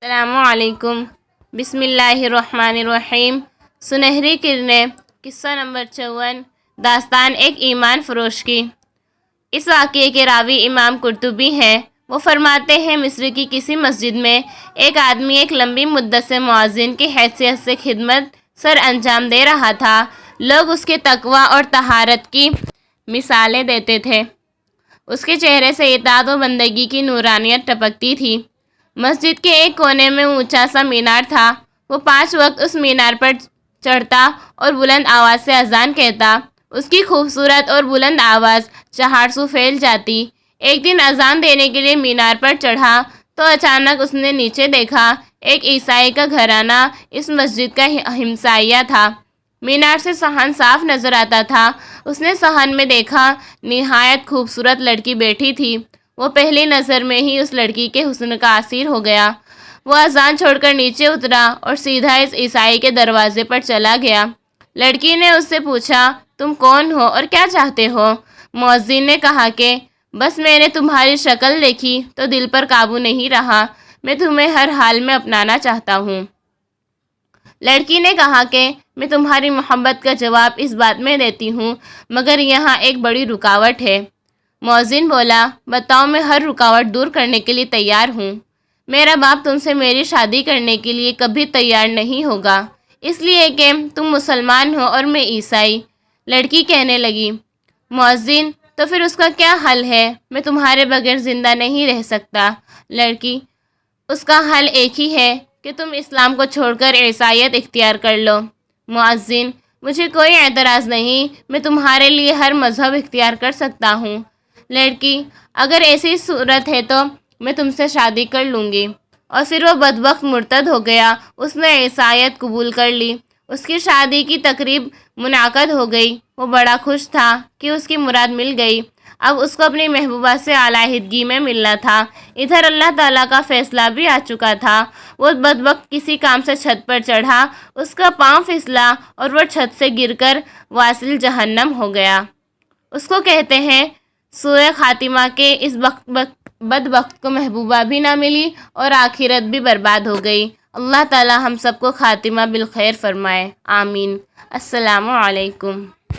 السلام علیکم۔ بسم اللہ الرحمن الرحیم۔ سنہری کرنیں، قصہ نمبر 54، داستان ایک ایمان فروش کی۔ اس واقعے کے راوی امام قرطبی ہیں۔ وہ فرماتے ہیں مصر کی کسی مسجد میں ایک آدمی ایک لمبی مدت سے مؤذن کی حیثیت سے خدمت سر انجام دے رہا تھا۔ لوگ اس کے تقوی اور طہارت کی مثالیں دیتے تھے۔ اس کے چہرے سے اطاعت و بندگی کی نورانیت ٹپکتی تھی۔ مسجد کے ایک کونے میں اونچا سا مینار تھا۔ وہ 5 وقت اس مینار پر چڑھتا اور بلند آواز سے اذان کہتا۔ اس کی خوبصورت اور بلند آواز چہارسو پھیل جاتی۔ ایک دن اذان دینے کے لیے مینار پر چڑھا تو اچانک اس نے نیچے دیکھا۔ ایک عیسائی کا گھرانہ اس مسجد کا ہمسایہ تھا۔ مینار سے صحن صاف نظر آتا تھا۔ اس نے صحن میں دیکھا نہایت خوبصورت لڑکی بیٹھی تھی۔ وہ پہلی نظر میں ہی اس لڑکی کے حسن کا اسیر ہو گیا۔ وہ اذان چھوڑ کر نیچے اترا اور سیدھا اس عیسائی کے دروازے پر چلا گیا۔ لڑکی نے اس سے پوچھا، تم کون ہو اور کیا چاہتے ہو؟ مؤذن نے کہا کہ بس میں نے تمہاری شکل دیکھی تو دل پر قابو نہیں رہا، میں تمہیں ہر حال میں اپنانا چاہتا ہوں۔ لڑکی نے کہا کہ میں تمہاری محبت کا جواب اس بات میں دیتی ہوں، مگر یہاں ایک بڑی رکاوٹ ہے۔ مؤذن بولا، بتاؤ، میں ہر رکاوٹ دور کرنے کے لیے تیار ہوں۔ میرا باپ تم سے میری شادی کرنے کے لیے کبھی تیار نہیں ہوگا، اس لیے کہ تم مسلمان ہو اور میں عیسائی۔ لڑکی کہنے لگی، مؤذن، تو پھر اس کا کیا حل ہے؟ میں تمہارے بغیر زندہ نہیں رہ سکتا۔ لڑکی، اس کا حل ایک ہی ہے کہ تم اسلام کو چھوڑ کر عیسائیت اختیار کر لو۔ مؤذن، مجھے کوئی اعتراض نہیں، میں تمہارے لیے ہر مذہب اختیار کر سکتا ہوں۔ لڑکی، اگر ایسی صورت ہے تو میں تم سے شادی کر لوں گی۔ اور پھر وہ بدبخت مرتد ہو گیا۔ اس نے عیسائیت قبول کر لی۔ اس کی شادی کی تقریب منعقد ہو گئی۔ وہ بڑا خوش تھا کہ اس کی مراد مل گئی۔ اب اس کو اپنی محبوبہ سے علیحدگی میں ملنا تھا۔ ادھر اللہ تعالیٰ کا فیصلہ بھی آ چکا تھا۔ وہ بدبخت کسی کام سے چھت پر چڑھا، اس کا پاؤں پھسلا اور وہ چھت سے گر کر واصل جہنم ہو گیا۔ اس کو کہتے ہیں سوء خاتمہ کے اس بدبخت کو محبوبہ بھی نہ ملی اور آخرت بھی برباد ہو گئی۔ اللہ تعالیٰ ہم سب کو خاتمہ بالخیر فرمائے، آمین۔ السلام علیکم۔